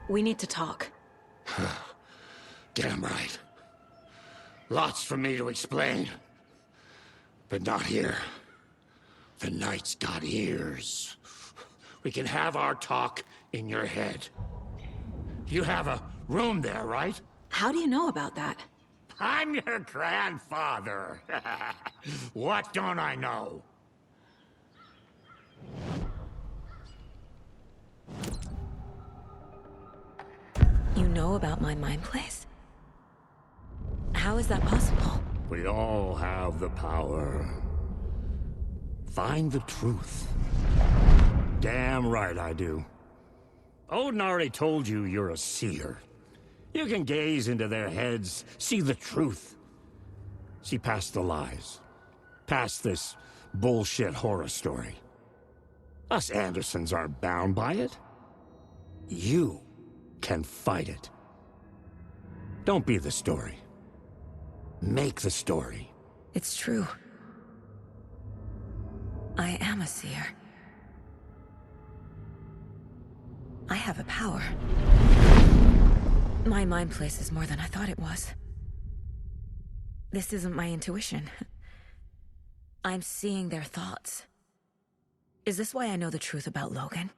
We need to talk. Damn right. Lots for me to explain. But not here. The night's got ears. We can have our talk in your head. You have a room there, right? How do you know about that? I'm your grandfather. What don't I know? You know about my mind place? How is that possible? We all have the power. Find the truth. Damn right I do. Odin already told you you're a seer. You can gaze into their heads, see the truth. See past the lies. Past this bullshit horror story. Us Andersons aren't bound by it. You can fight it. Don't be the story. Make the story. It's true. I am a seer. I have a power. My mind place is more than I thought it was. This isn't my intuition. I'm seeing their thoughts. Is this why I know the truth about Logan?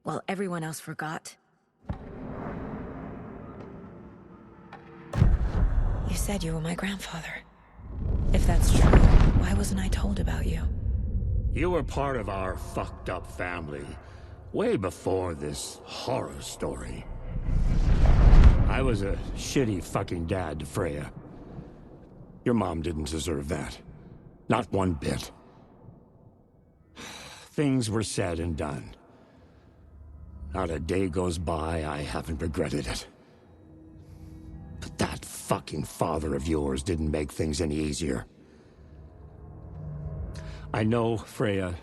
While everyone else forgot? You said you were my grandfather. If that's true, why wasn't I told about you? You were part of our fucked up family, way before this horror story. I was a shitty fucking dad to Freya. Your mom didn't deserve that. Not one bit. Things were said and done. Not a day goes by I haven't regretted it. But that fucking father of yours didn't make things any easier. I know Freya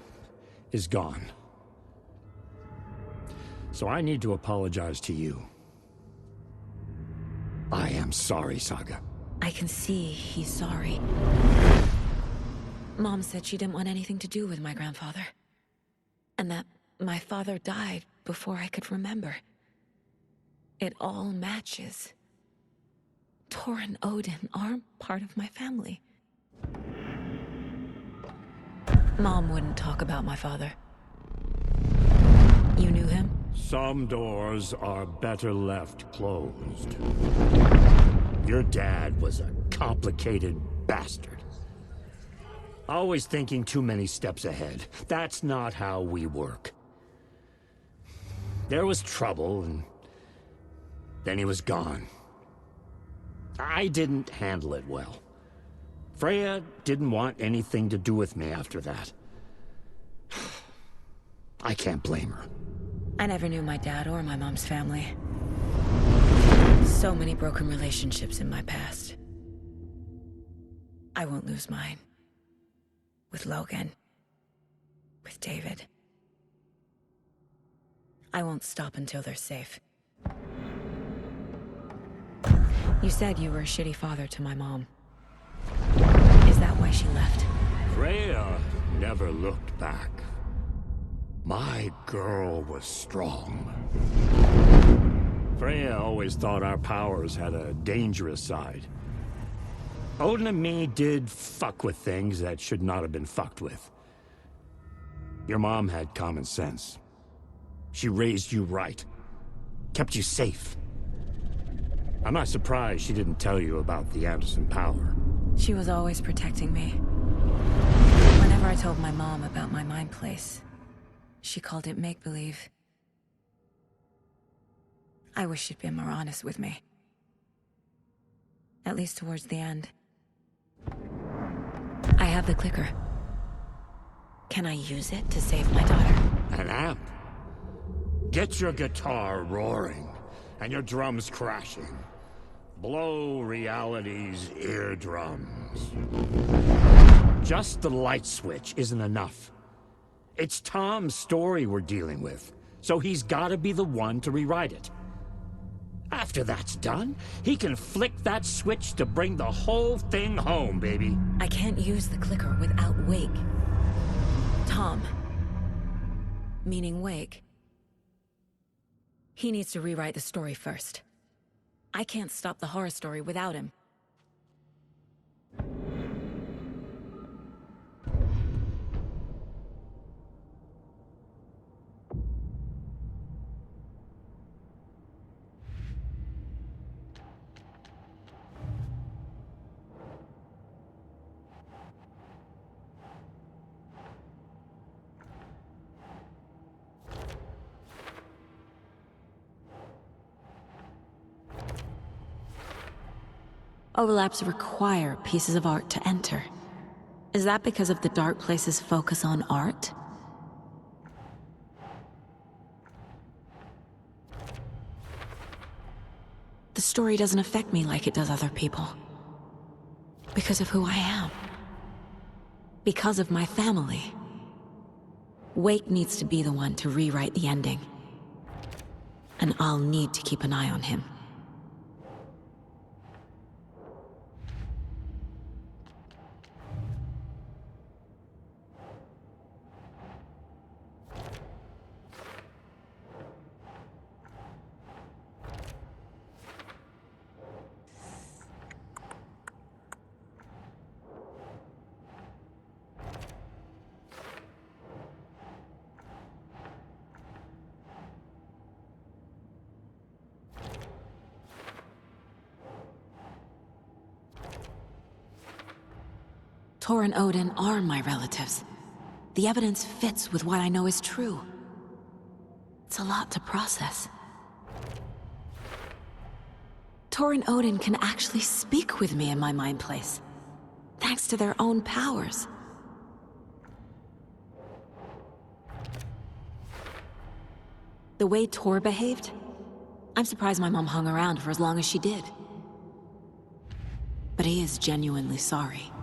is gone. So I need to apologize to you. I am sorry, Saga. I can see he's sorry. Mom said she didn't want anything to do with my grandfather. And that my father died before I could remember. It all matches. Tor and Odin aren't part of my family. Mom wouldn't talk about my father. You knew him? Some doors are better left closed. Your dad was a complicated bastard. Always thinking too many steps ahead. That's not how we work. There was trouble, and then he was gone. I didn't handle it well. Freya didn't want anything to do with me after that. I can't blame her. I never knew my dad or my mom's family. So many broken relationships in my past. I won't lose mine. With Logan. With David. I won't stop until they're safe. You said you were a shitty father to my mom. Is that why she left? Freya never looked back. My girl was strong. Freya always thought our powers had a dangerous side. Odin and me did fuck with things that should not have been fucked with. Your mom had common sense. She raised you right. Kept you safe. I'm not surprised she didn't tell you about the Anderson power. She was always protecting me. Whenever I told my mom about my mind place, she called it make-believe. I wish she'd been more honest with me. At least towards the end. I have the clicker. Can I use it to save my daughter? An amp? Get your guitar roaring, and your drums crashing. Blow reality's eardrums. Just the light switch isn't enough. It's Tom's story we're dealing with, so he's gotta be the one to rewrite it. After that's done, he can flick that switch to bring the whole thing home, baby. I can't use the clicker without Wake. Tom. Meaning Wake. He needs to rewrite the story first. I can't stop the horror story without him. Overlaps require pieces of art to enter. Is that because of the Dark Place's focus on art? The story doesn't affect me like it does other people. Because of who I am. Because of my family. Wake needs to be the one to rewrite the ending. And I'll need to keep an eye on him. Tor and Odin are my relatives. The evidence fits with what I know is true. It's a lot to process. Tor and Odin can actually speak with me in my mind place, thanks to their own powers. The way Tor behaved, I'm surprised my mom hung around for as long as she did. But he is genuinely sorry.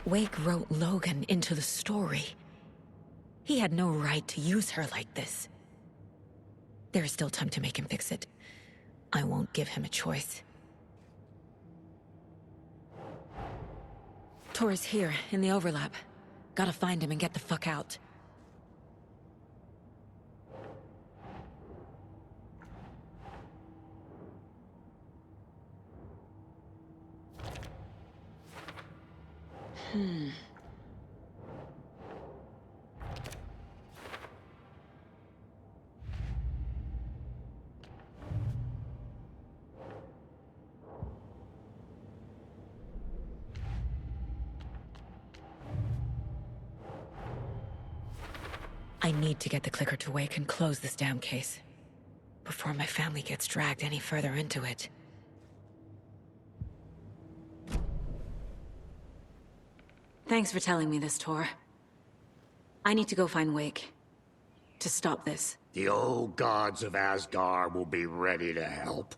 Wake wrote Logan into the story. He had no right to use her like this. There is still time to make him fix it. I won't give him a choice. Tor is here, in the overlap. Gotta find him and get the fuck out. I need to get the clicker to Wake and close this damn case. Before my family gets dragged any further into it. Thanks for telling me this, Tor. I need to go find Wake. To stop this. The old gods of Asgard will be ready to help.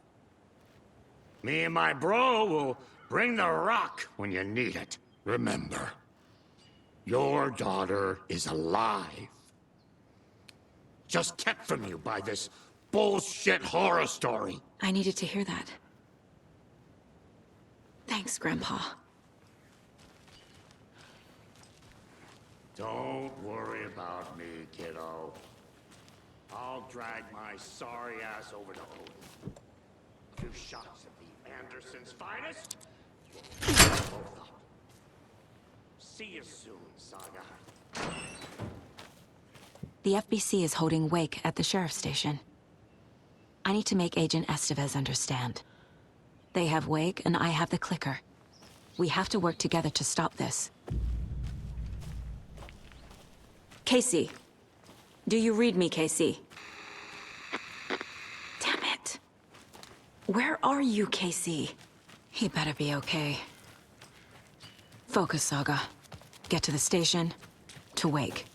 Me and my bro will bring the rock when you need it. Remember, your daughter is alive. Just kept from you by this bullshit horror story. I needed to hear that. Thanks, Grandpa. Don't worry about me, kiddo. I'll drag my sorry ass over to Odin. A few shots of the Andersons' finest. We'll pick them both up. See you soon, Saga. The FBC is holding Wake at the sheriff's station. I need to make Agent Estevez understand. They have Wake and I have the clicker. We have to work together to stop this. Casey. Do you read me, Casey? Damn it. Where are you, Casey? He better be okay. Focus, Saga. Get to the station. To Wake.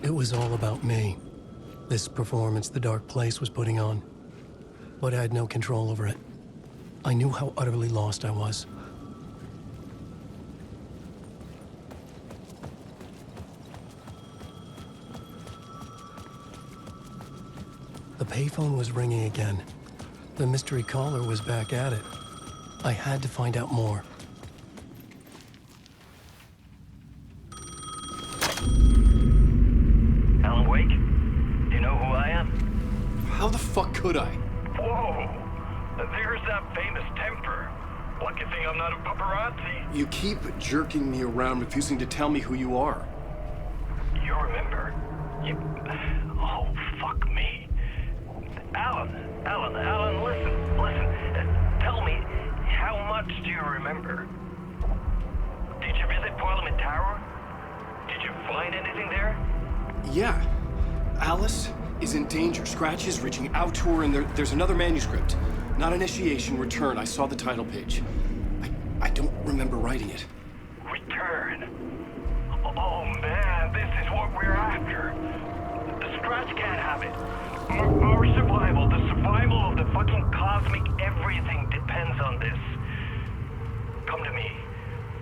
It was all about me. This performance the Dark Place was putting on. But I had no control over it. I knew how utterly lost I was. The payphone was ringing again. The mystery caller was back at it. I had to find out more. Alan Wake? Do you know who I am? How the fuck could I? Whoa! There's that famous temper. Lucky thing I'm not a paparazzi. You keep jerking me around, refusing to tell me who you are. You remember? Oh, fuck me. Alan, listen. Tell me, how much do you remember? Did you visit Parliament Tower? Did you find anything there? Yeah. Alice is in danger. Scratch is reaching out to her, and there's another manuscript. Not initiation, return. I saw the title page. I don't remember writing it. Return. Oh man, this is what we're after. The Scratch can't have it. Our survival, the survival of the fucking cosmic everything depends on this. Come to me.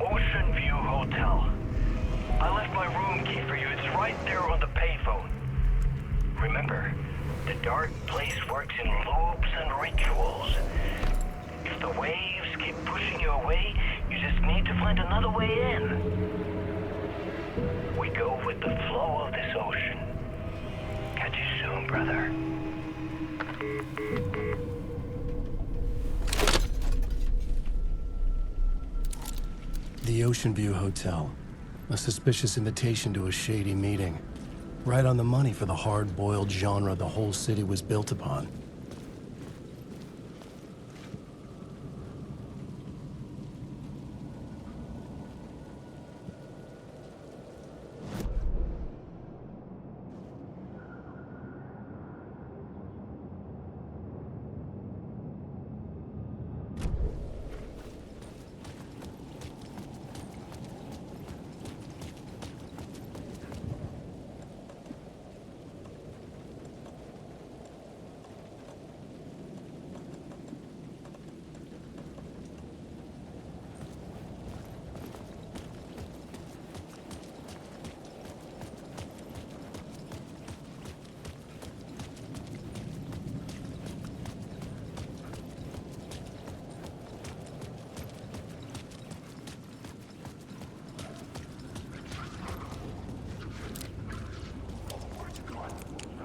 Ocean View Hotel. I left my room key for you. It's right there on the payphone. Remember, the Dark Place works in loops and rituals. If the waves keep pushing you away, you just need to find another way in. We go with the flow of this ocean. Catch you soon, brother. The Ocean View Hotel. A suspicious invitation to a shady meeting. Right on the money for the hard-boiled genre the whole city was built upon.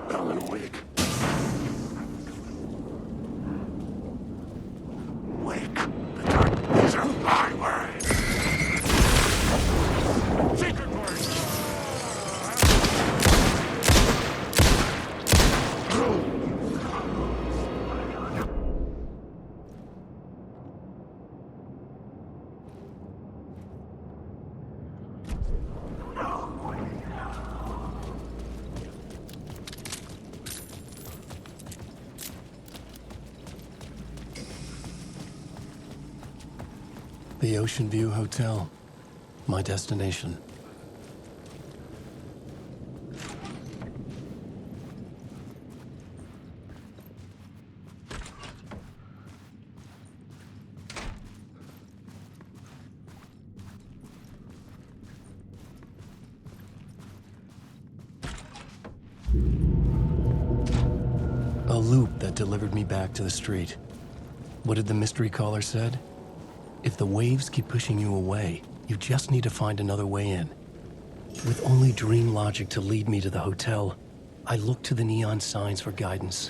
Alan Wake. Wake. The dark. These are my words. Secret words. The Ocean View Hotel. My destination. A loop that delivered me back to the street. What did the mystery caller said? If the waves keep pushing you away, you just need to find another way in. With only dream logic to lead me to the hotel, I looked to the neon signs for guidance.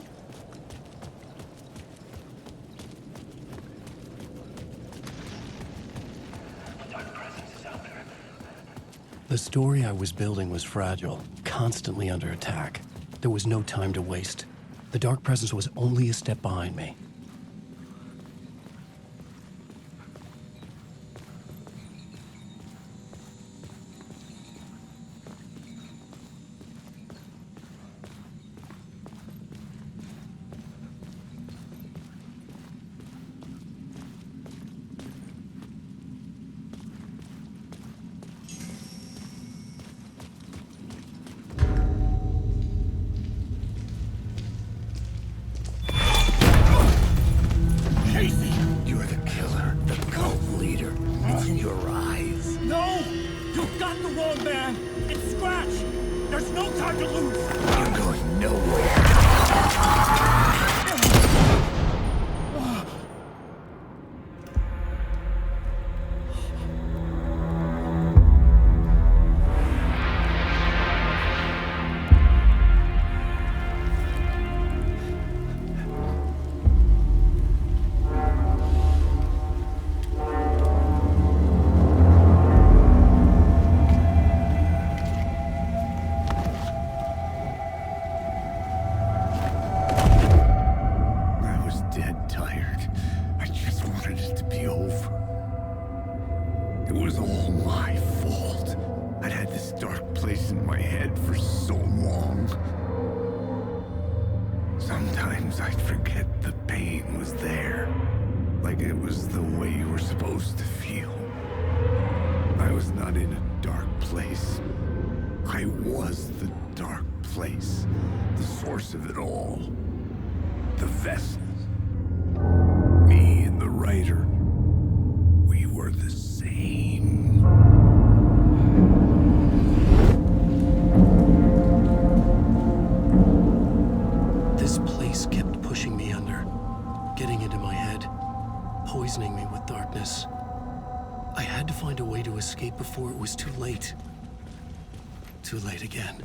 The story I was building was fragile, constantly under attack. There was no time to waste. The Dark Presence was only a step behind me. old man! It's Scratch! There's no time to lose! You're going nowhere. I was dead tired. I just wanted it to be over. It was all my fault. I'd had this dark place in my head for so long. Sometimes I'd forget the pain was there. Like it was the way you were supposed to feel. I was not in a dark place. I was the dark place. The source of it all. The vessel. Me and the writer. We were the same. This place kept pushing me under, getting into my head, poisoning me with darkness. I had to find a way to escape before it was too late. Too late again.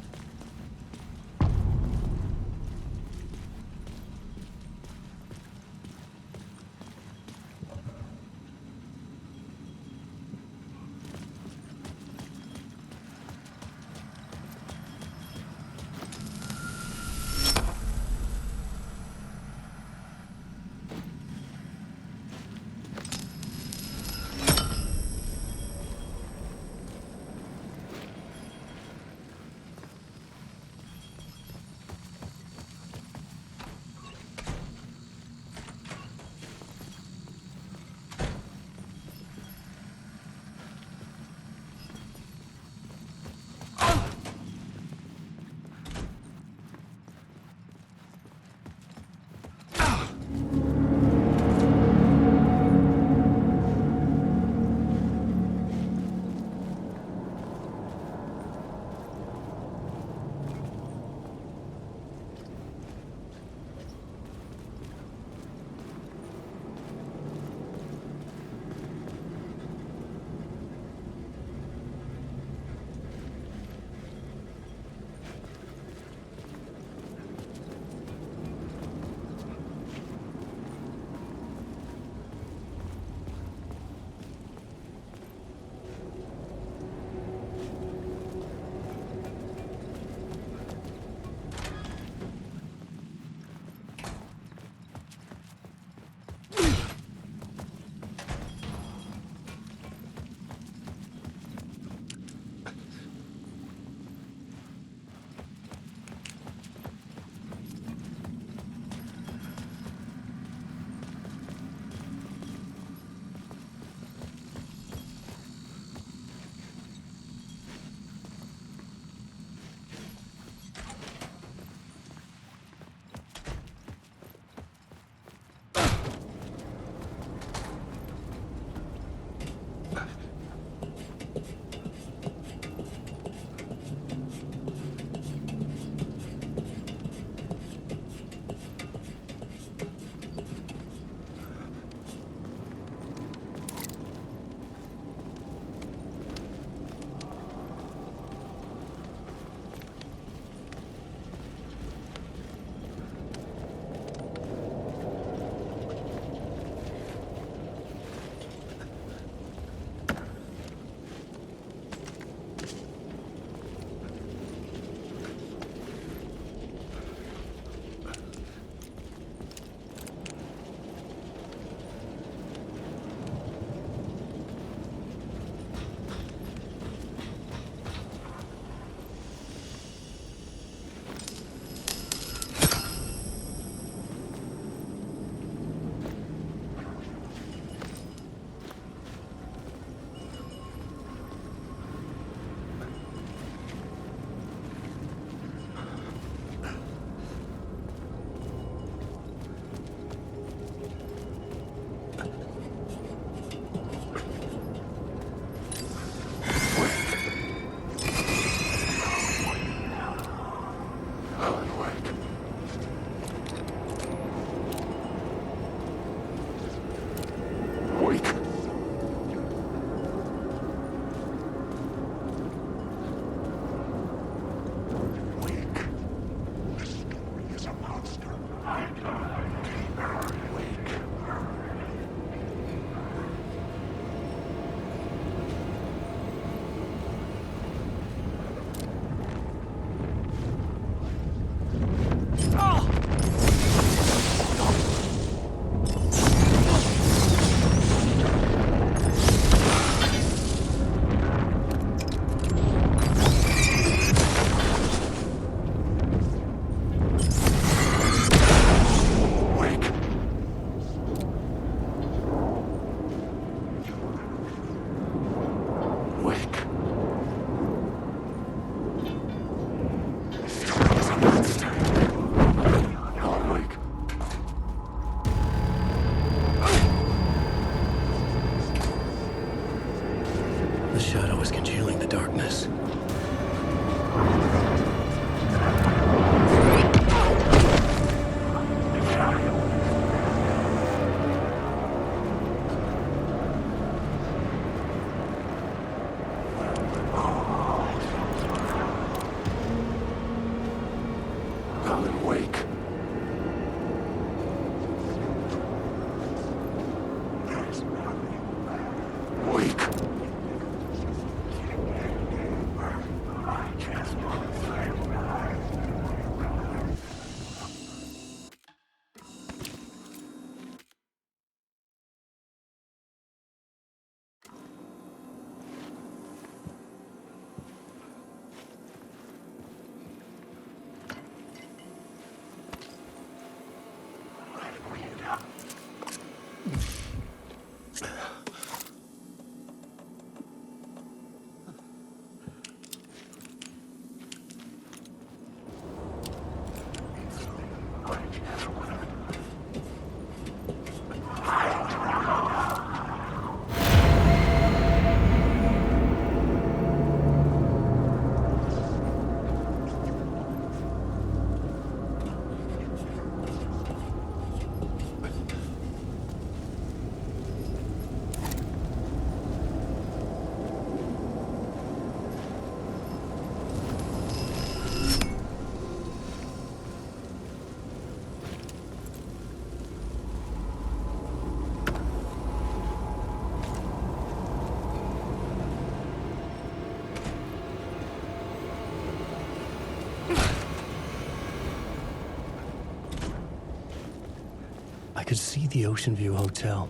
could see the Ocean View Hotel.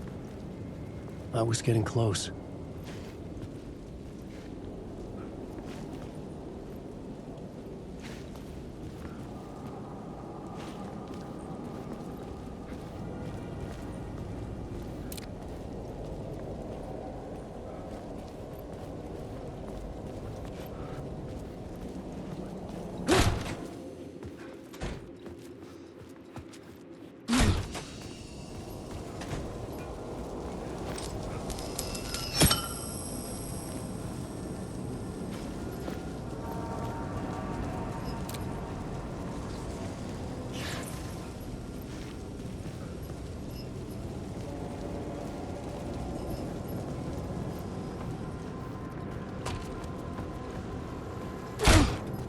I was getting close.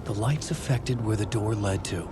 The lights affected where the door led to.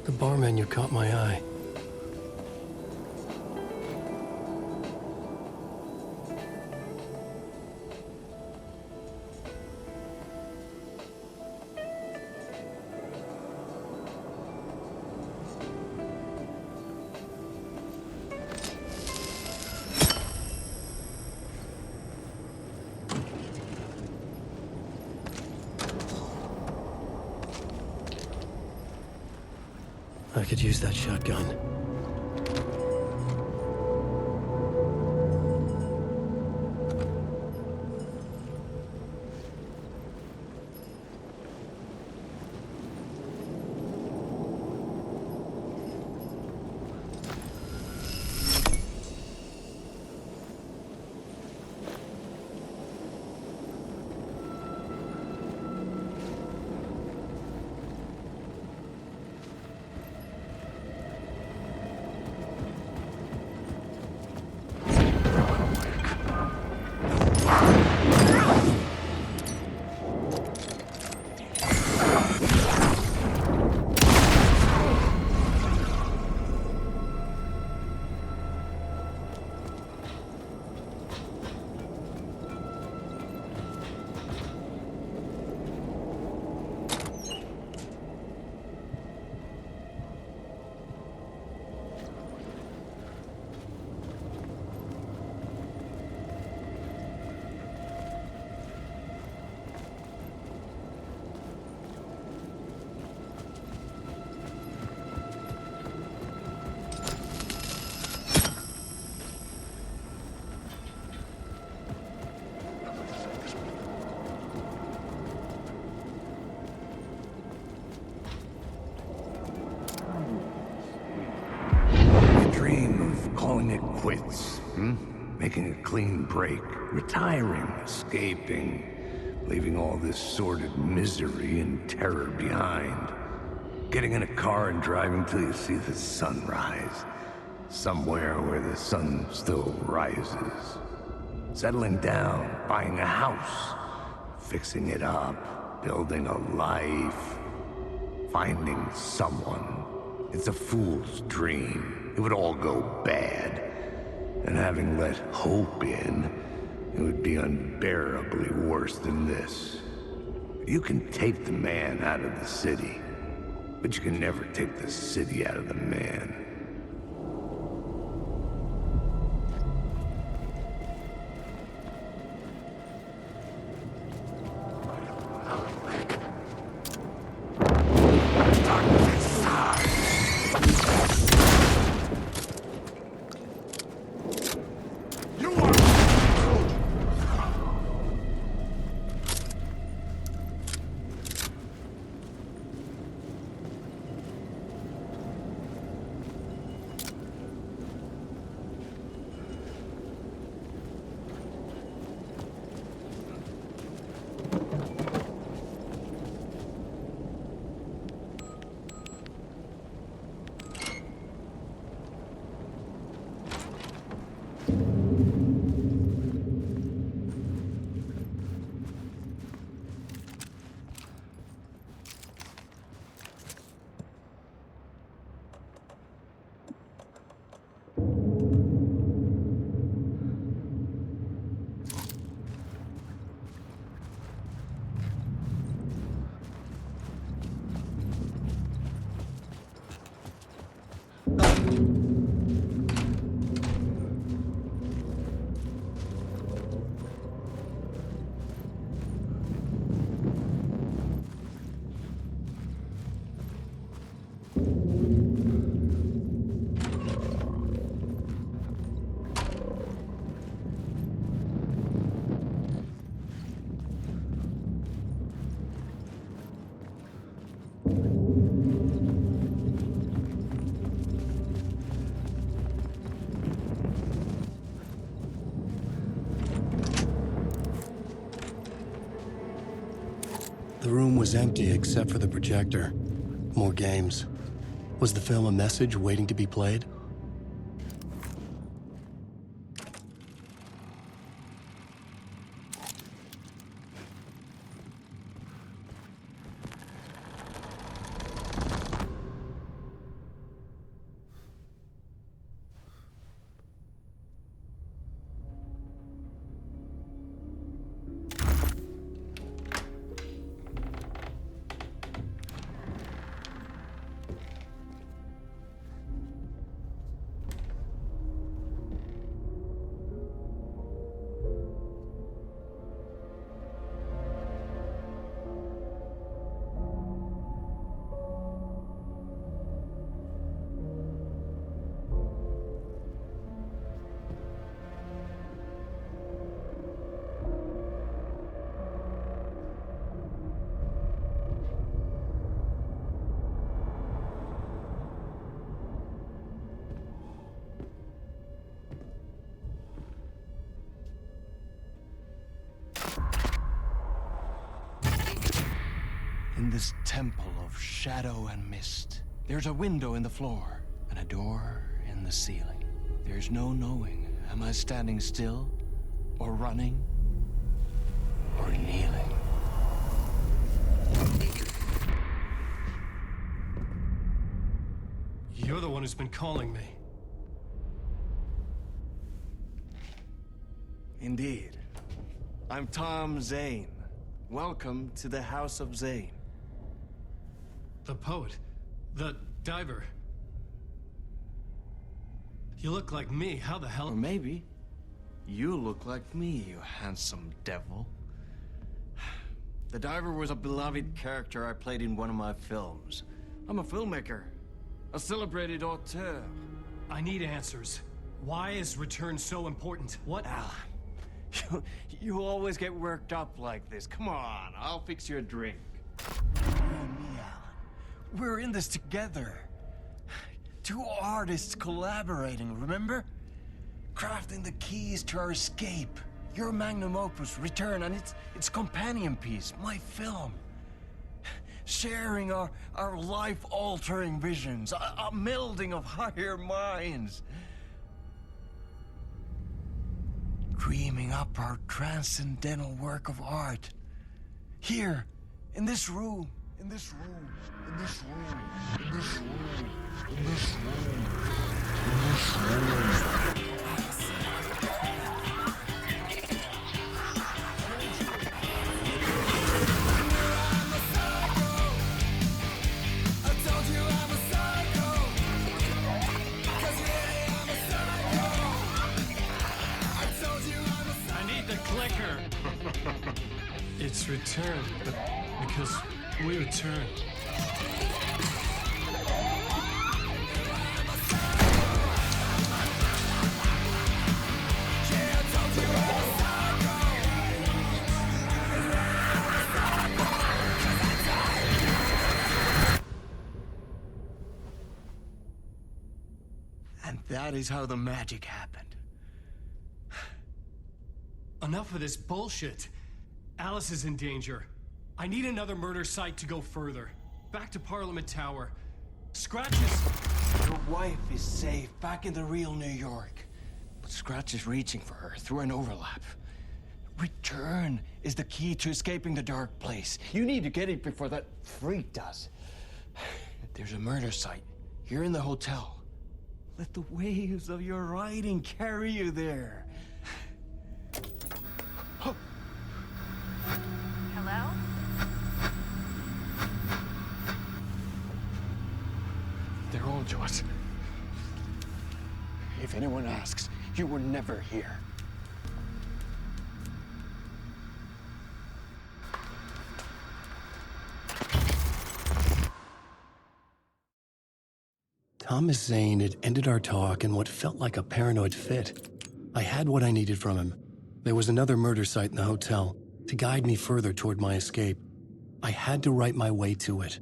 The bar menu caught my eye. I could use that shotgun. quits, making a clean break, retiring, escaping, leaving all this sordid misery and terror behind. Getting in a car and driving till you see the sun rise, somewhere where the sun still rises. Settling down, buying a house, fixing it up, building a life, finding someone. It's a fool's dream. It would all go bad. And having let hope in, it would be unbearably worse than this. You can take the man out of the city, but you can never take the city out of the man. The room was empty except for the projector. More games. Was the film a message waiting to be played? In this temple of shadow and mist, there's a window in the floor and a door in the ceiling. There's no knowing, am I standing still, or running, or kneeling? You're the one who's been calling me. Indeed. I'm Tom Zane. Welcome to the House of Zane. The poet. The diver. You look like me. How the hell? Or maybe you look like me, you handsome devil. The diver was a beloved character I played in one of my films. I'm a filmmaker, a celebrated auteur. I need answers. Why is Return so important? What? Alan, you always get worked up like this. Come on, I'll fix you a drink. You and me, Alan. We're in this together. Two artists collaborating, remember? crafting the keys to our escape. Your magnum opus, Return, and its companion piece, my film. Sharing our life-altering visions, a melding of higher minds. Dreaming up our transcendental work of art. Here, in this room, in this room, in this room, in this room, in this room, in this room. It's Return, because we return. And that is how the magic happened. Enough of this bullshit. Alice is in danger. I need another murder site to go further. Back to Parliament Tower. Scratch is... Your wife is safe, back in the real New York. But Scratch is reaching for her through an overlap. Return is the key to escaping the dark place. You need to get it before that freak does. There's a murder site here in the hotel. Let the waves of your writing carry you there. Hello? They're all to us. If anyone asks, you were never here. Thomas Zane had ended our talk in what felt like a paranoid fit. I had what I needed from him. There was another murder site in the hotel to guide me further toward my escape. I had to write my way to it.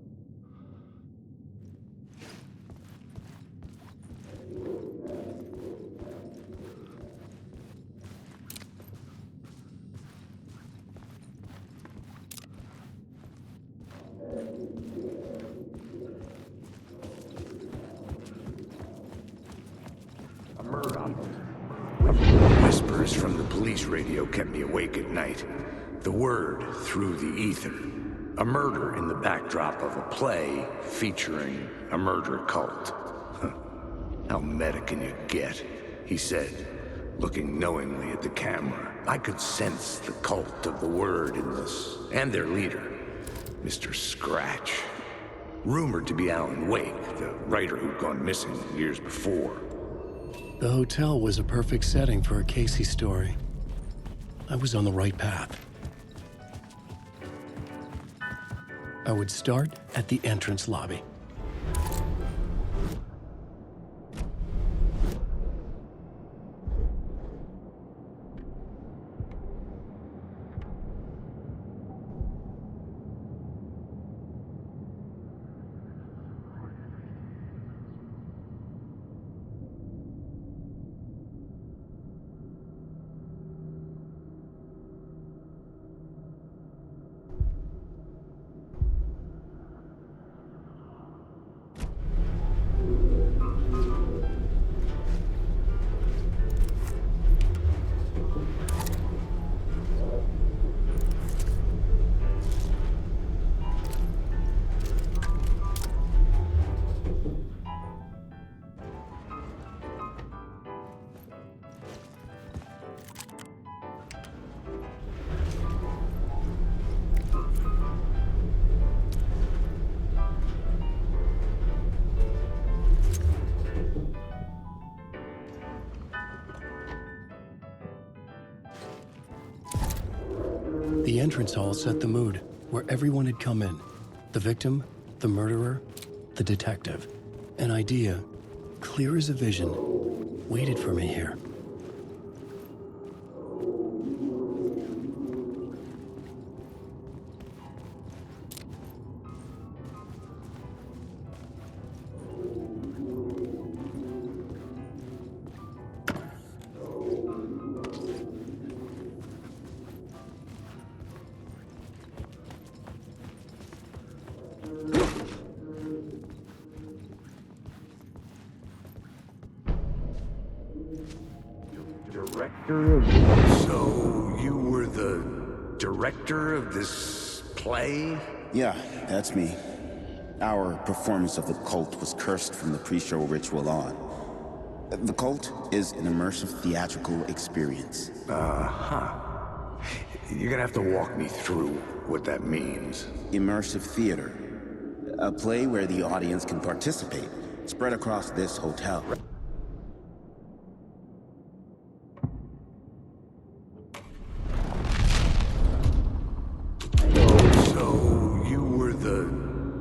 Whispers from the police radio kept me awake at night. The word through the ether. A murder in the backdrop of a play featuring a murder cult. How meta can you get? He said, looking knowingly at the camera. I could sense the cult of the word in this, and their leader, Mr. Scratch. Rumored to be Alan Wake, the writer who'd gone missing years before. The hotel was a perfect setting for a Casey story. I was on the right path. I would start at the entrance lobby. The entrance hall set the mood, where everyone had come in. The victim, the murderer, the detective. An idea, clear as a vision, waited for me here. Director of... So, you were the director of this play? Yeah, that's me. Our performance of The Cult was cursed from the pre-show ritual on. The Cult is an immersive theatrical experience. Uh-huh. You're gonna have to walk me through what that means. Immersive theater. A play where the audience can participate, spread across this hotel. So, you were the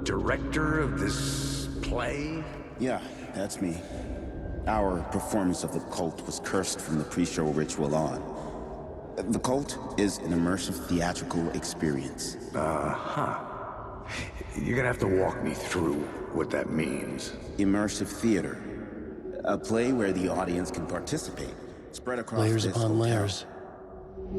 director of this play? Yeah, that's me. Our performance of The Cult was cursed from the pre-show ritual on. The Cult is an immersive theatrical experience. Uh-huh. You're gonna have to walk me through what that means. Immersive theater. A play where the audience can participate, spread across Layers this upon hotel. layers.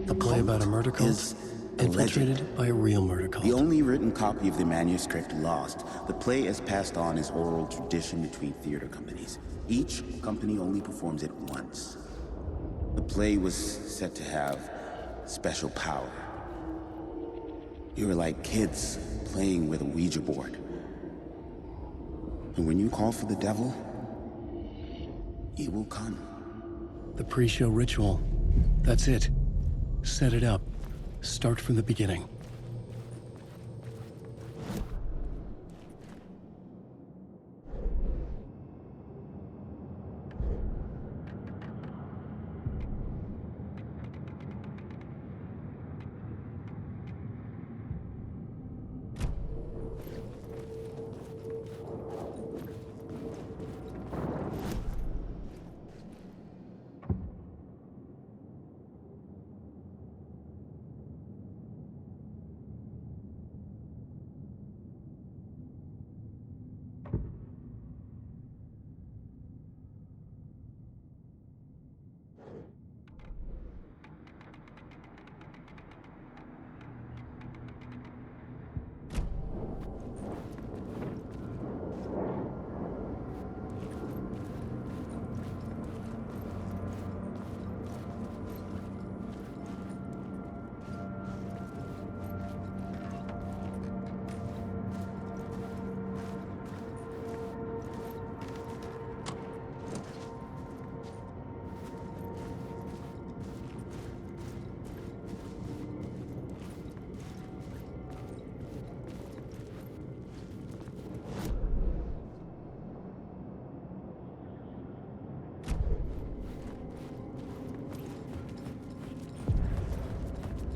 A play about a murder cult is a infiltrated legend. by a real murder cult. The only written copy of the manuscript lost, the play is passed on as oral tradition between theater companies. Each company only performs it once. The play was said to have special power. You were like kids playing with a Ouija board. And when you call for the devil, he will come. The pre-show ritual. That's it. Set it up. Start from the beginning.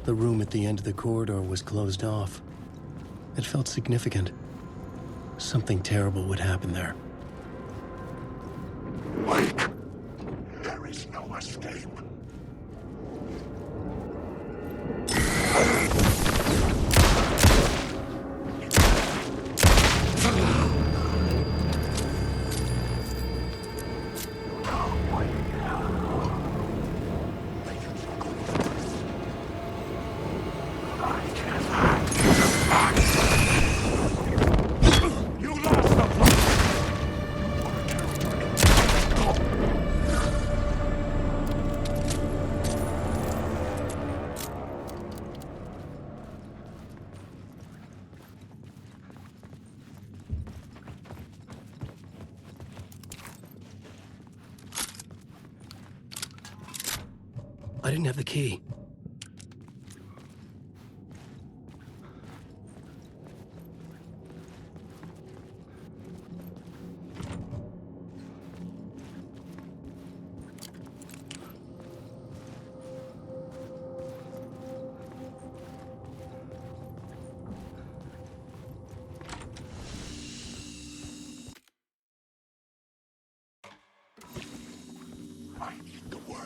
The room at the end of the corridor was closed off. It felt significant. Something terrible would happen there. Wait! There is no escape. You lost the plot! I didn't have the key. I need the words.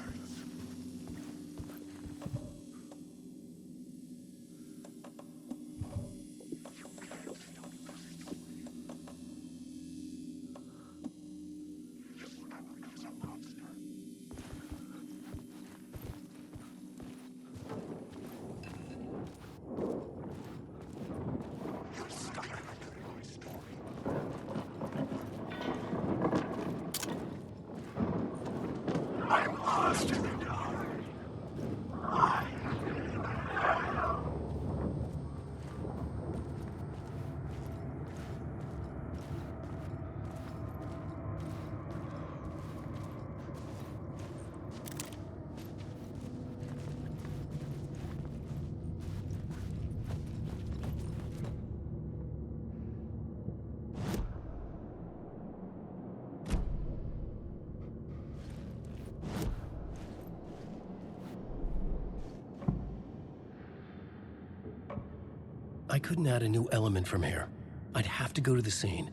I couldn't add a new element from here. I'd have to go to the scene.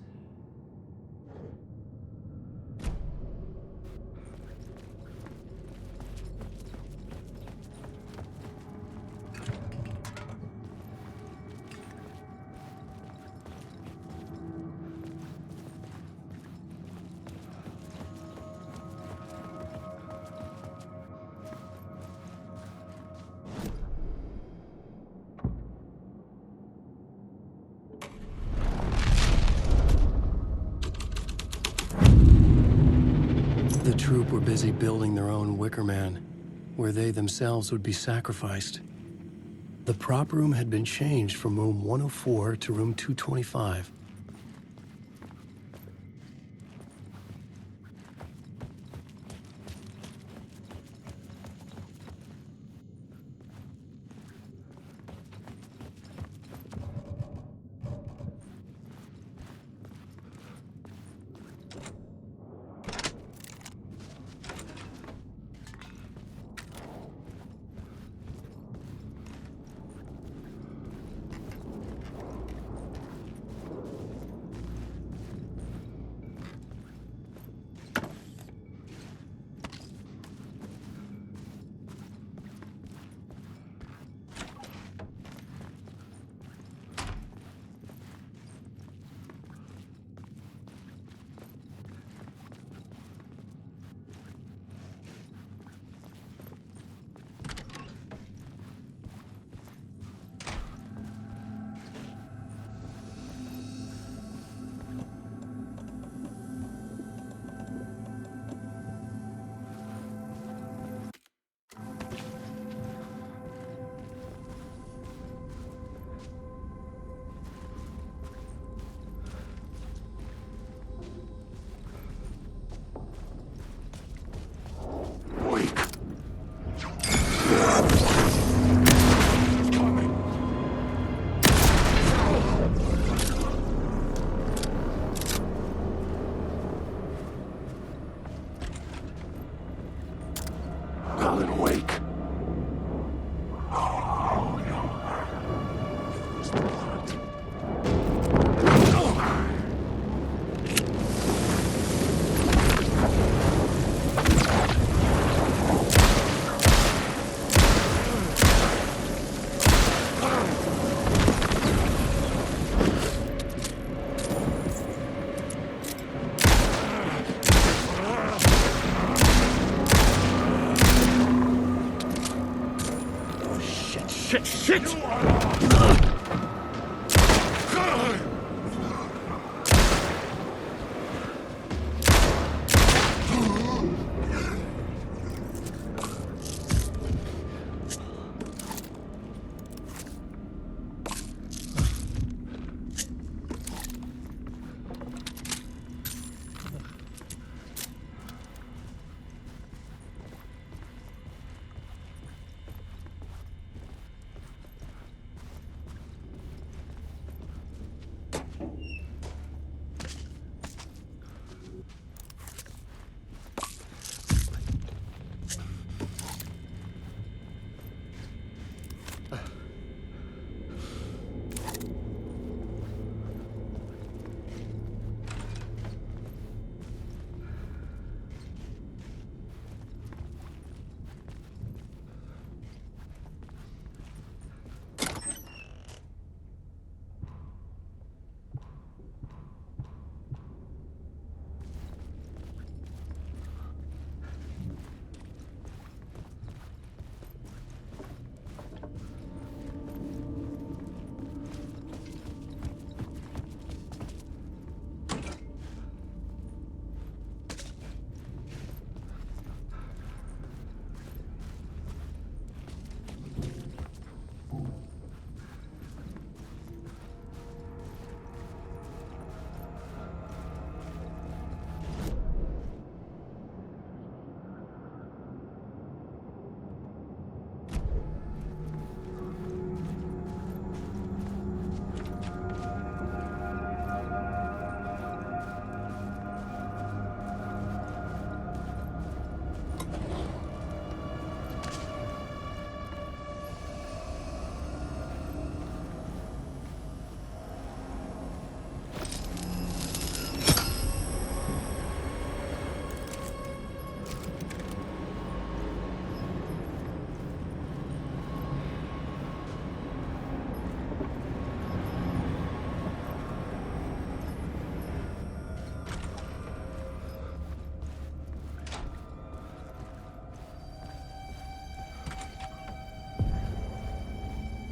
The troop were busy building their own Wicker Man, where they themselves would be sacrificed. The prop room had been changed from room 104 to room 225. Alan Wake. Shit!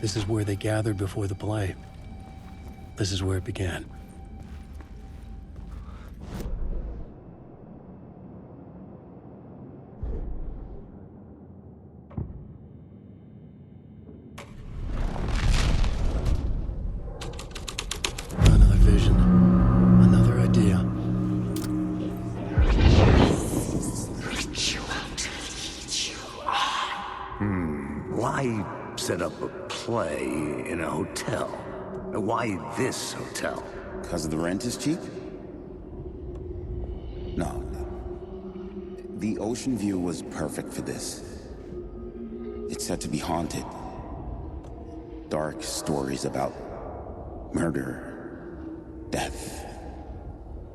This is where they gathered before the play. This is where it began. Another vision. Another idea. Why set up a play in a hotel? Why this hotel? Because the rent is cheap? No. The ocean view was perfect for this. It's said to be haunted. Dark stories about murder, death,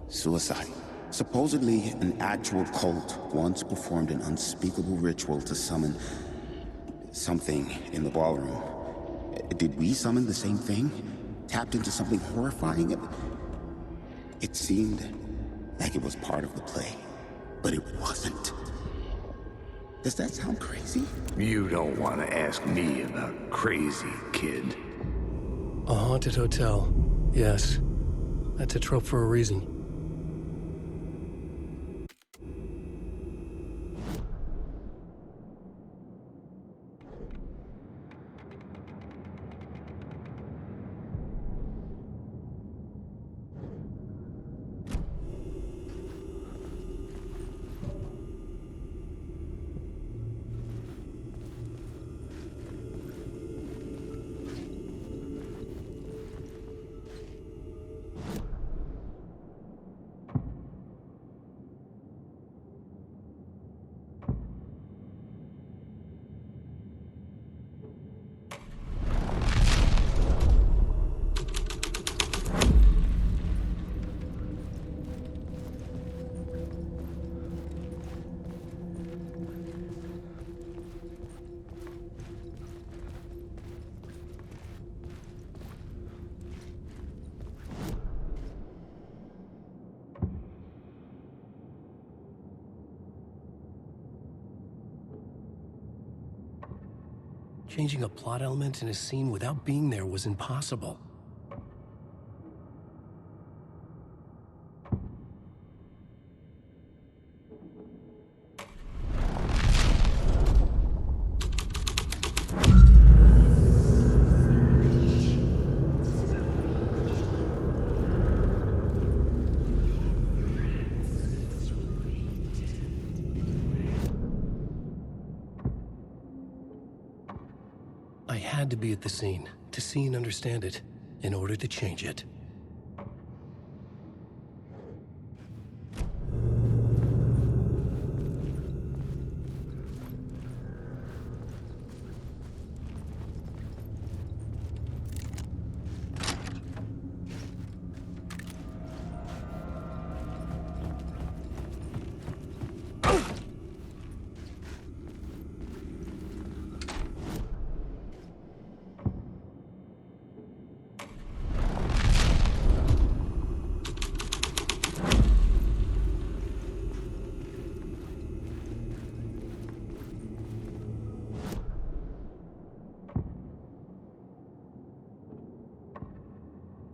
suicide. Supposedly, an actual cult once performed an unspeakable ritual to summon something in the ballroom. Did we summon the same thing? Tapped into something horrifying? It seemed like it was part of the play, but it wasn't. Does that sound crazy? You don't want to ask me about crazy, kid. A haunted hotel. Yes. That's a trope for a reason. Changing a plot element in a scene without being there was impossible. I had to be at the scene, to see and understand it, in order to change it.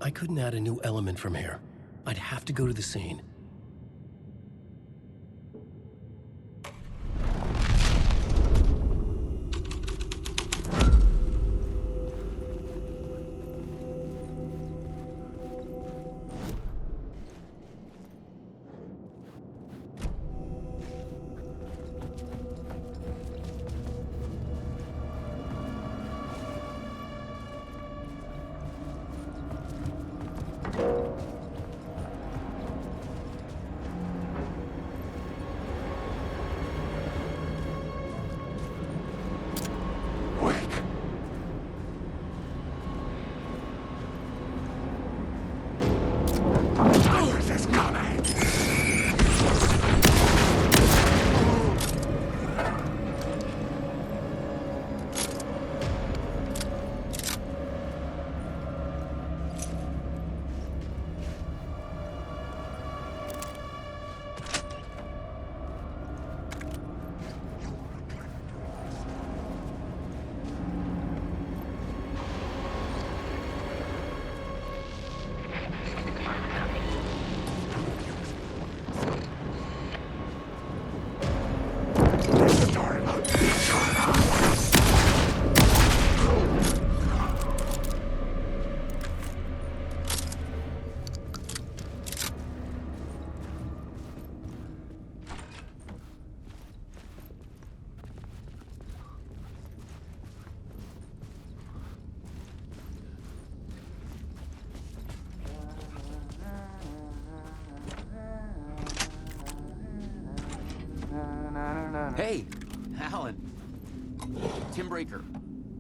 I couldn't add a new element from here. I'd have to go to the scene. Hey, Alan. Tim Breaker.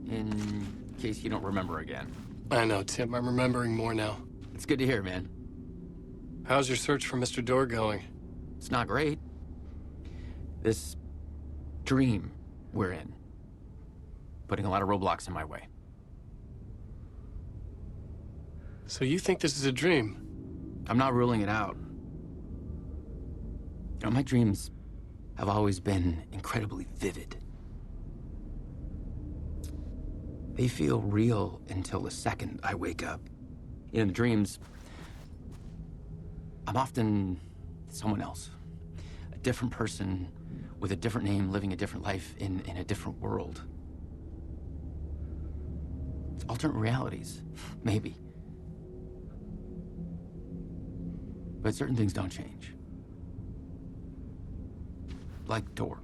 In case you don't remember again. I know, Tim. I'm remembering more now. It's good to hear, man. How's your search for Mr. Door going? It's not great. This dream we're in, putting a lot of roadblocks in my way. So you think this is a dream? I'm not ruling it out. You know, my dreams have always been incredibly vivid. They feel real until the second I wake up. In the dreams, I'm often someone else. A different person with a different name, living a different life in a different world. It's alternate realities, maybe. But certain things don't change. Like Door.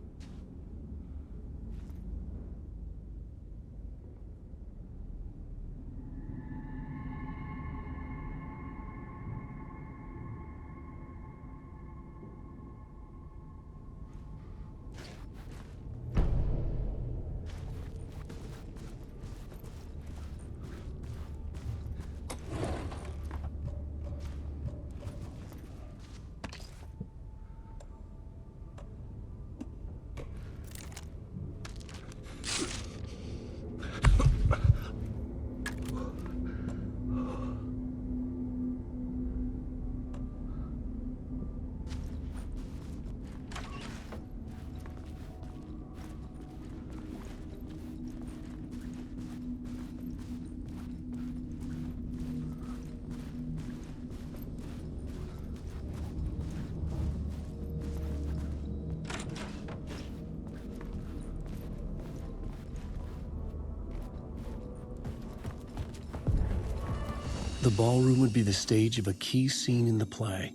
The ballroom would be the stage of a key scene in the play.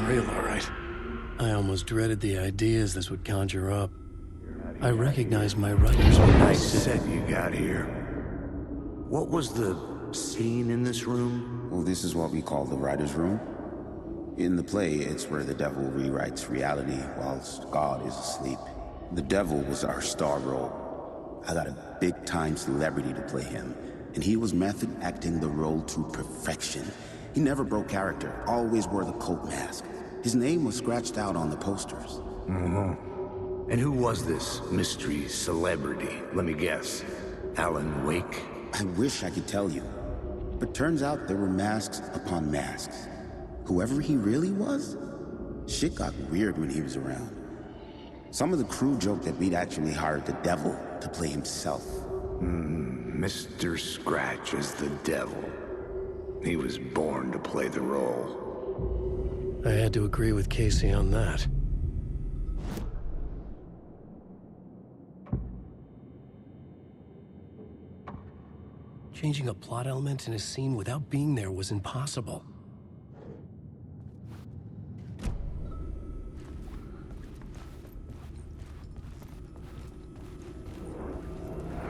real, all right. I almost dreaded the ideas this would conjure up. I recognized my writers when I Nice said... set you got here. What was the scene in this room? Well, this is what we call the writer's room. In the play, it's where the devil rewrites reality whilst God is asleep. The devil was our star role. I got a big-time celebrity to play him, and he was method acting the role to perfection. He never broke character, always wore the cult mask. His name was scratched out on the posters. And who was this mystery celebrity? Let me guess. Alan Wake? I wish I could tell you, but turns out there were masks upon masks. Whoever he really was, shit got weird when he was around. Some of the crew joked that we'd actually hired the devil to play himself. Mr. Scratch is the devil. He was born to play the role. I had to agree with Casey on that. Changing a plot element in a scene without being there was impossible.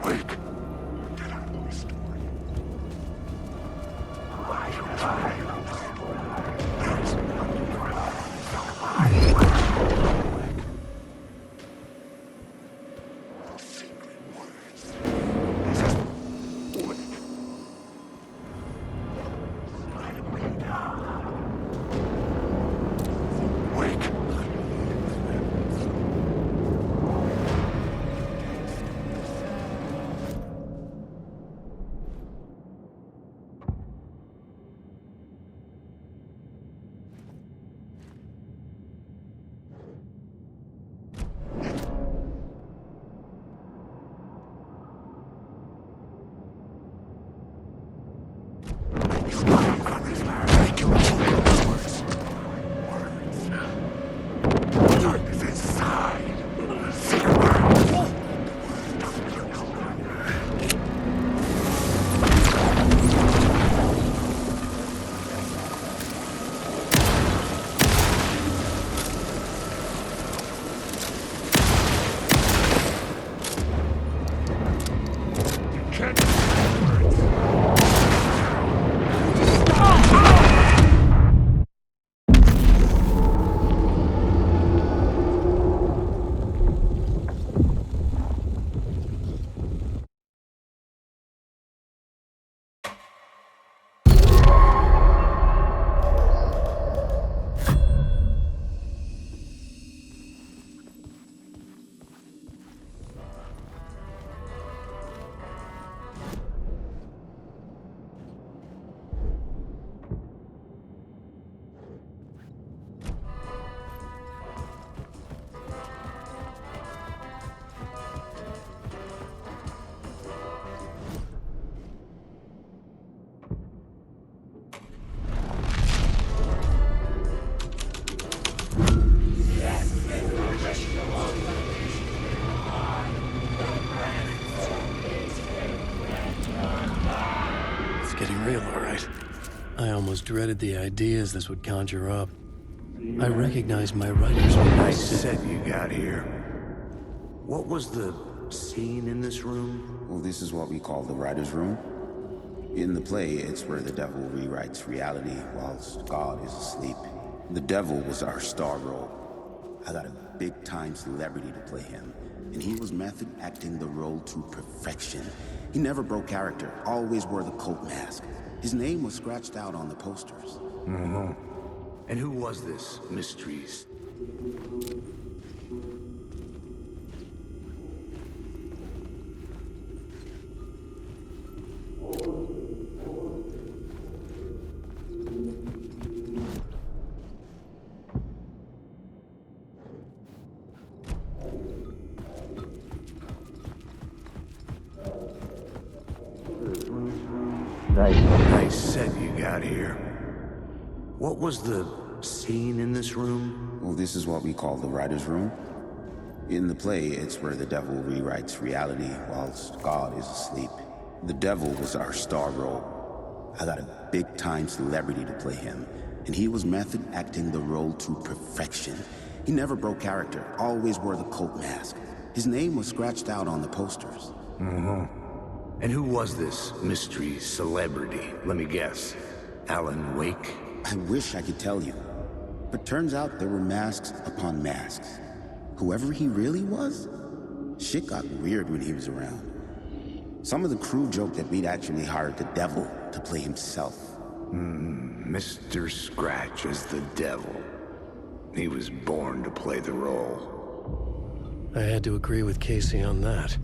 Wake. Get out of the story. I almost dreaded the ideas this would conjure up. I recognized my writers when I Nice said... set you got here. What was the scene in this room? Well, this is what we call the writer's room. In the play, it's where the devil rewrites reality whilst God is asleep. The devil was our star role. I got a big-time celebrity to play him, and he was method acting the role to perfection. He never broke character, always wore the cult mask. His name was scratched out on the posters. And who was this mysteries? Nice set you got here. What was the scene in this room? Well, this is what we call the writer's room. In the play, it's where the devil rewrites reality whilst God is asleep. The devil was our star role. I got a big-time celebrity to play him, and he was method acting the role to perfection. He never broke character, always wore the cult mask. His name was scratched out on the posters. And who was this mystery celebrity? Let me guess. Alan Wake? I wish I could tell you, but turns out there were masks upon masks. Whoever he really was, shit got weird when he was around. Some of the crew joked that we'd actually hired the devil to play himself. Mr. Scratch as the devil. He was born to play the role. I had to agree with Casey on that.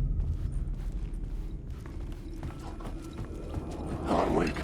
Alan Wake.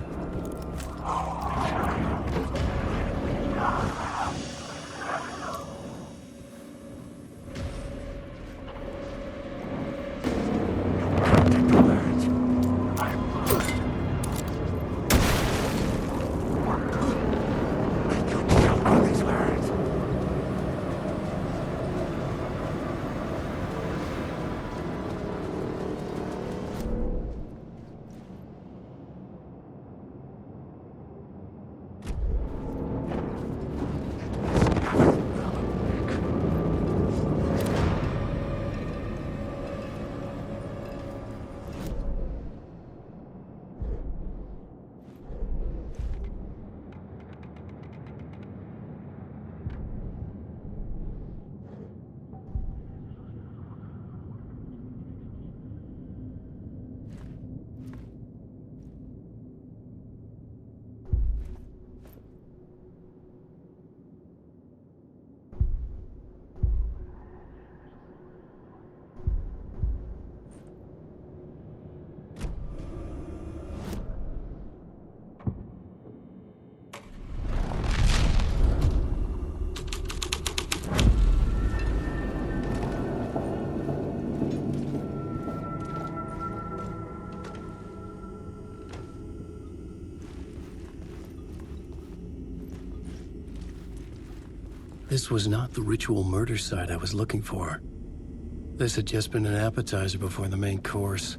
This was not the ritual murder site I was looking for. This had just been an appetizer before the main course.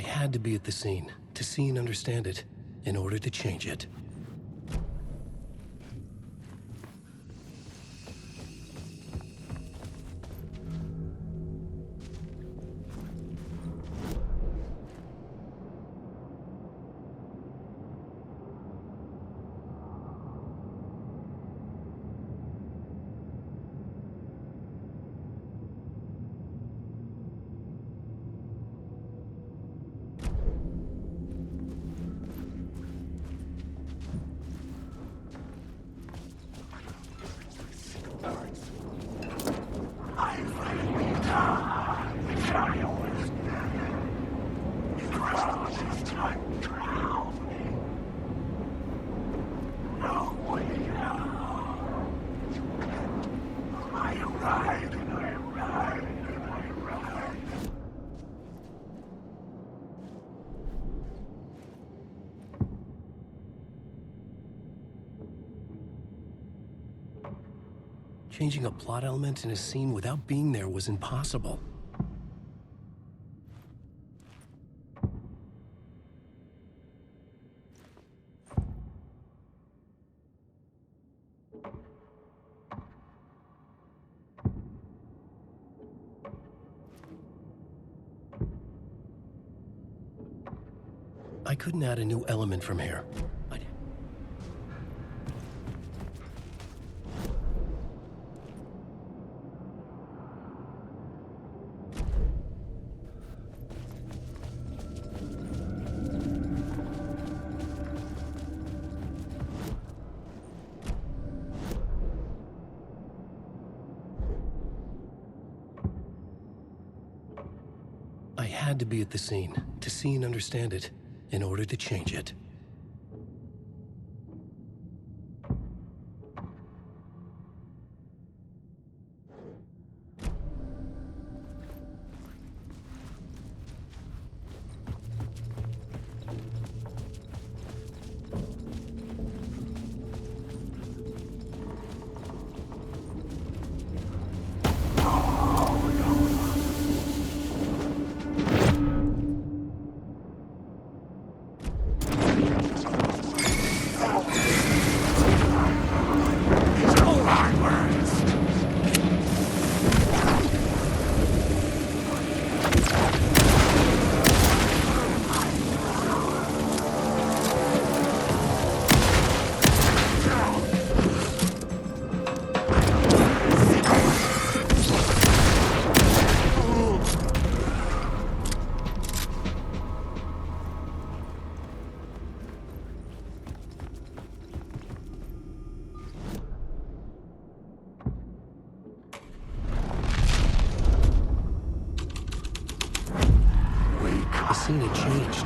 had to be at the scene to see and understand it in order to change it. Changing a plot element in a scene without being there was impossible. I couldn't add a new element from here. I had to be at the scene to see and understand it in order to change it. The scene had changed.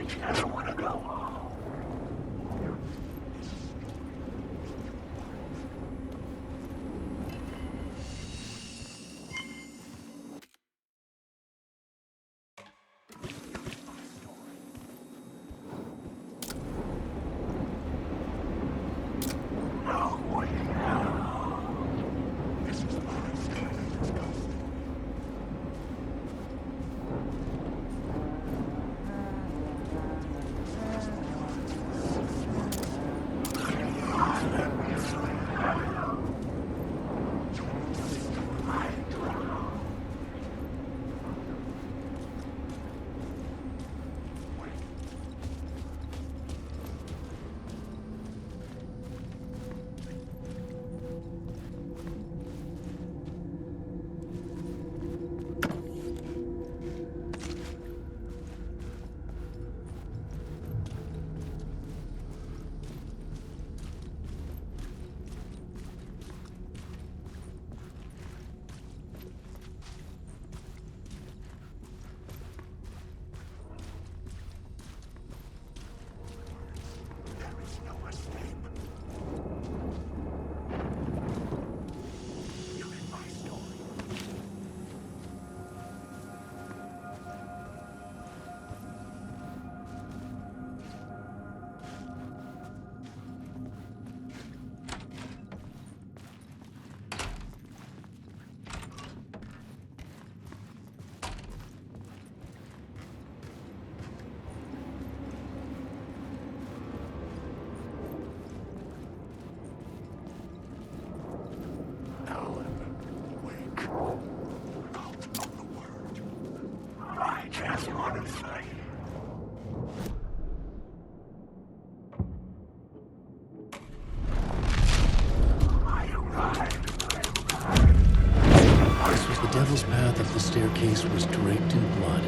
I just want to go home. the staircase was draped in blood.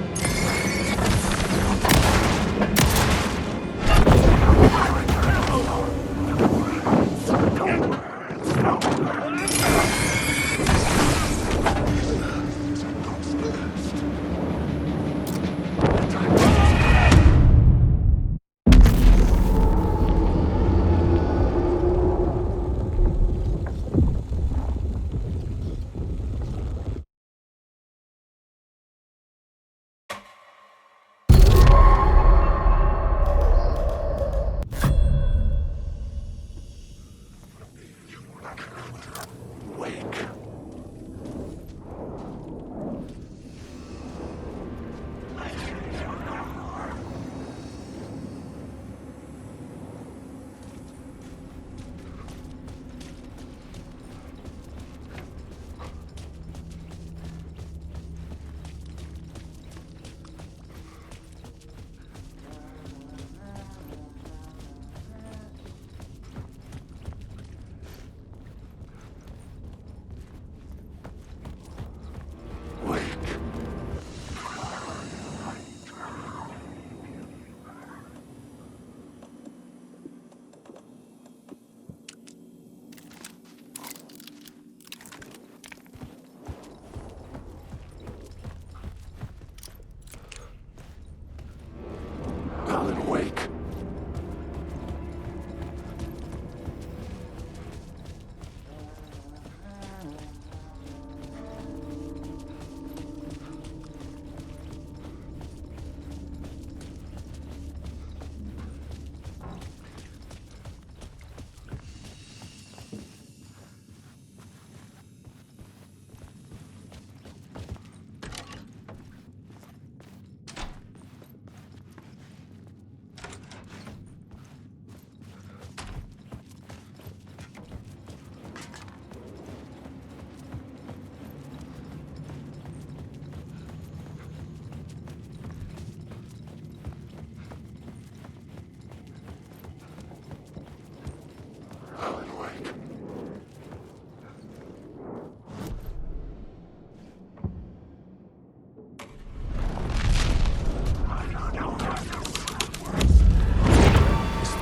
Alan Wake.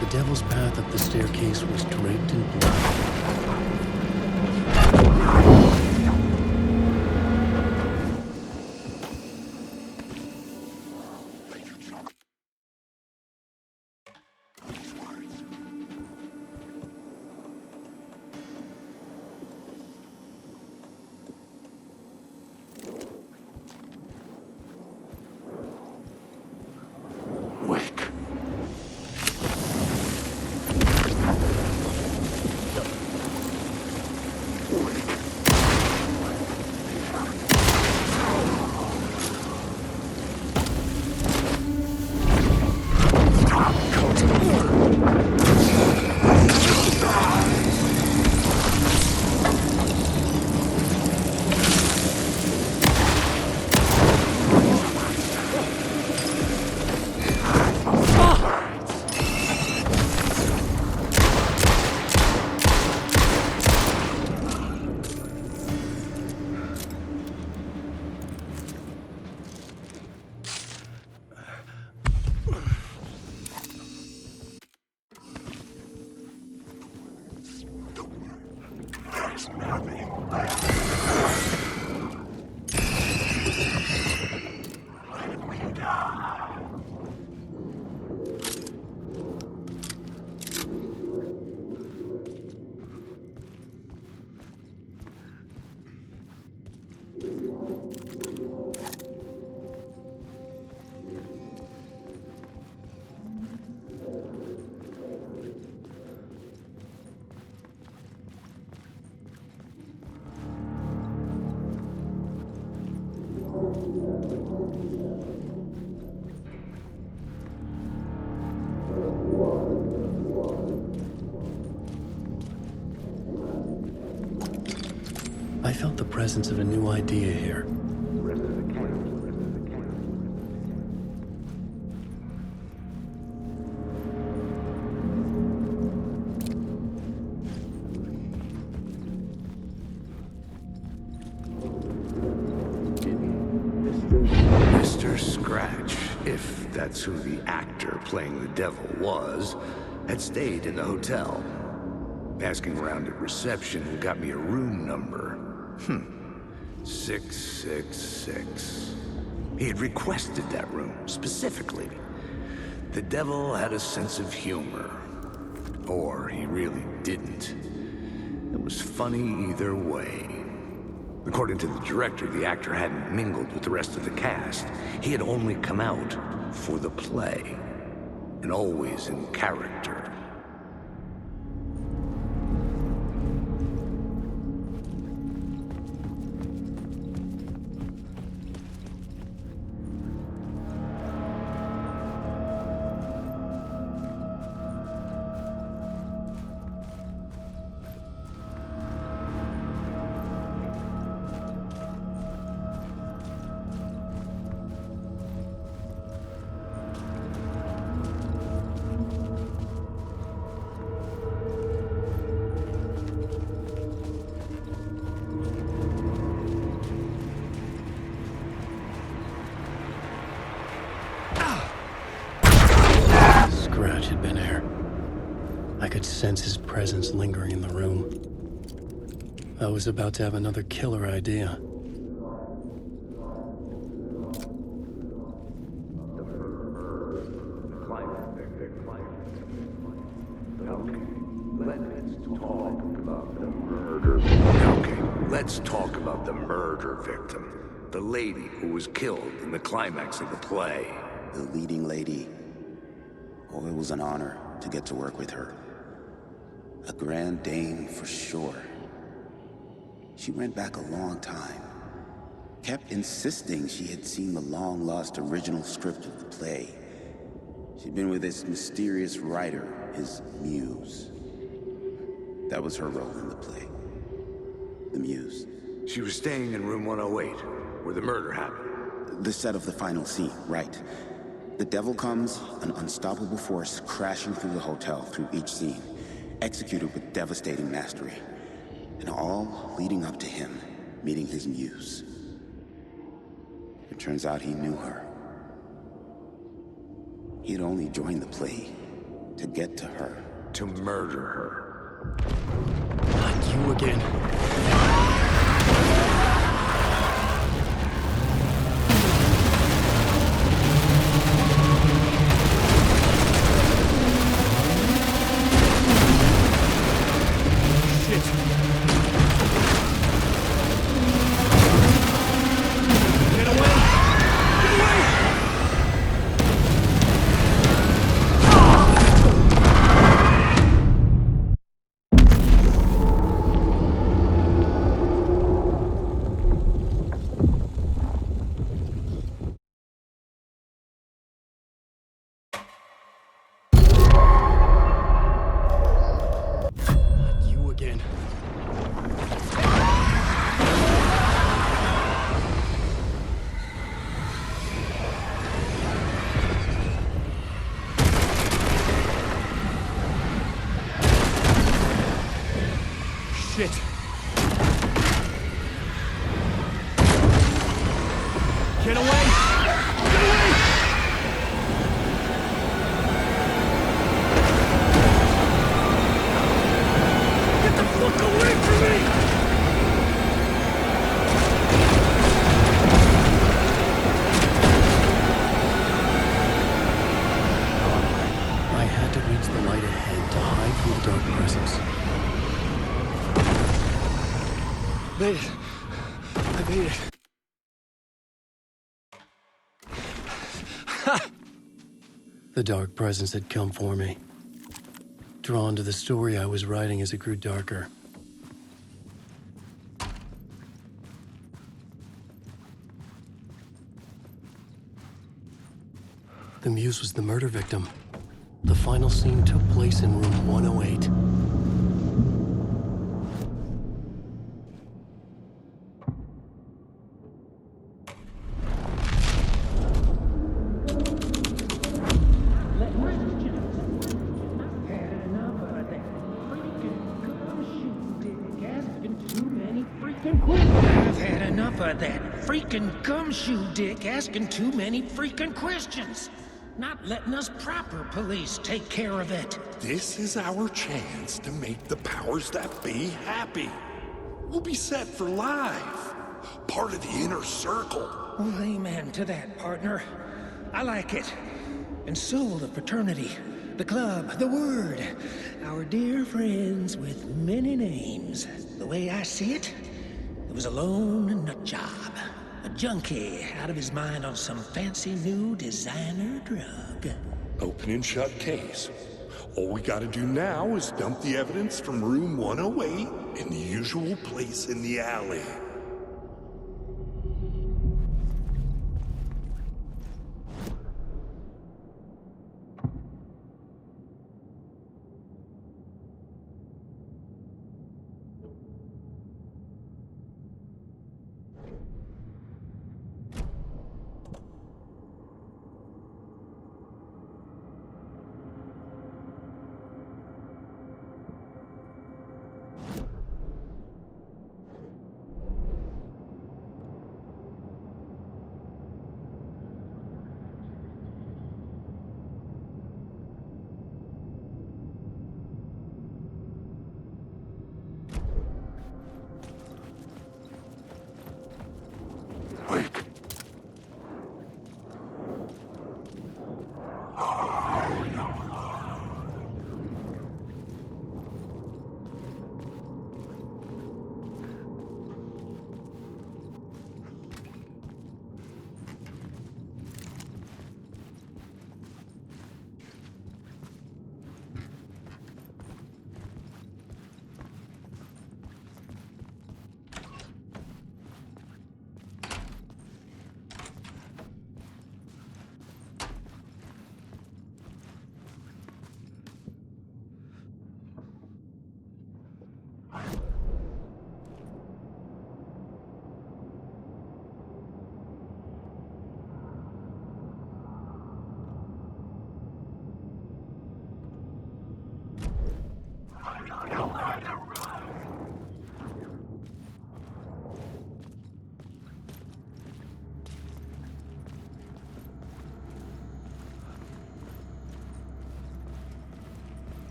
The devil's path up the staircase was draped in blood. I felt the presence of a new idea here. that's who the actor playing the devil was, had stayed in the hotel. Asking around at reception got me a room number. 666. He had requested that room, specifically. The devil had a sense of humor. Or he really didn't. It was funny either way. According to the director, the actor hadn't mingled with the rest of the cast. He had only come out for the play. And always in character. Scratch had been there. I could sense his presence lingering in the room. I was about to have another killer idea. Let's talk about the murder victim. The lady who was killed in the climax of the play. The leading lady. Oh, it was an honor to get to work with her. A grand dame for sure. She went back a long time. Kept insisting she had seen the long-lost original script of the play. She'd been with this mysterious writer, his muse. That was her role in the play. The muse. She was staying in room 108, where the murder happened. The set of the final scene, right. The devil comes, an unstoppable force crashing through the hotel through each scene, executed with devastating mastery, and all leading up to him meeting his muse. It turns out he knew her. He'd only joined the play to get to her. To murder her. Not you again. Shit! Get away! Get away! Get the fuck away from me! I had to reach the light ahead to hide from the dark presence. Made it. I made it. The dark presence had come for me. Drawn to the story I was writing as it grew darker. The muse was the murder victim. The final scene took place in room 108. I've had enough of that freaking gumshoe dick asking too many freaking questions. not letting us proper police take care of it. This is our chance to make the powers that be happy. We'll be set for life. Part of the inner circle. Oh, amen to that, partner. I like it. And so will the fraternity, the club, the word. Our dear friends with many names. The way I see it, it was a lone nut job. A junkie out of his mind on some fancy new designer drug. Open and shut case. All we gotta do now is dump the evidence from room 108 in the usual place in the alley.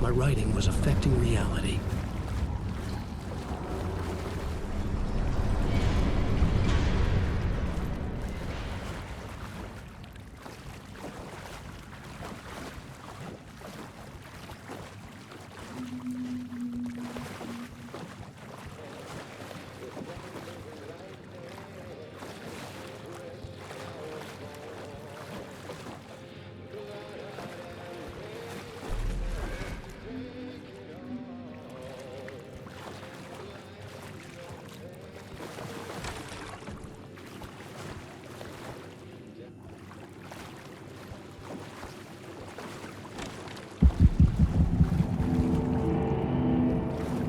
My writing was affecting reality.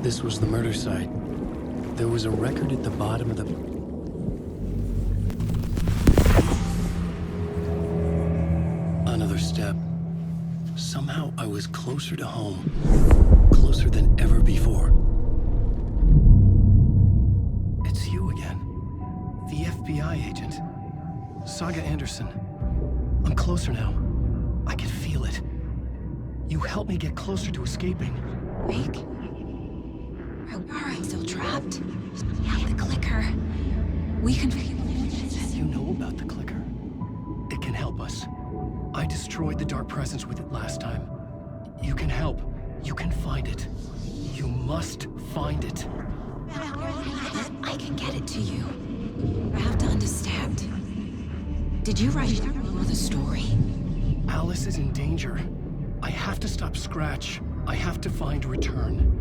This was the murder site. There was a record at the bottom of the... Another step. Somehow I was closer to home. Closer than ever before. It's you again. The FBI agent. Saga Anderson. I'm closer now. I can feel it. You helped me get closer to escaping. Rick? Are I still trapped? Yeah, the clicker. We can... You know about the clicker. It can help us. I destroyed the dark presence with it last time. You can help. You can find it. You must find it. I can get it to you. I have to understand. Did you write the story? Alice is in danger. I have to stop Scratch. I have to find Return.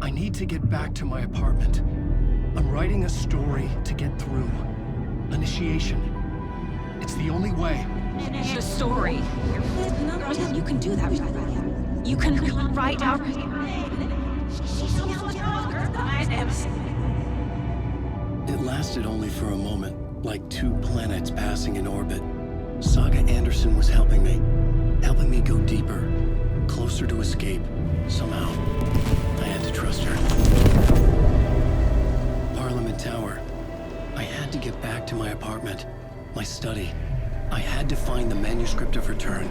I need to get back to my apartment. I'm writing a story to get through. Initiation. It's the only way. The story. No, you can do that. You can write out... It lasted only for a moment, like two planets passing in orbit. Saga Anderson was helping me go deeper, closer to escape. Somehow, I had to trust her. Parliament Tower. I had to get back to my apartment, my study. I had to find the manuscript of return.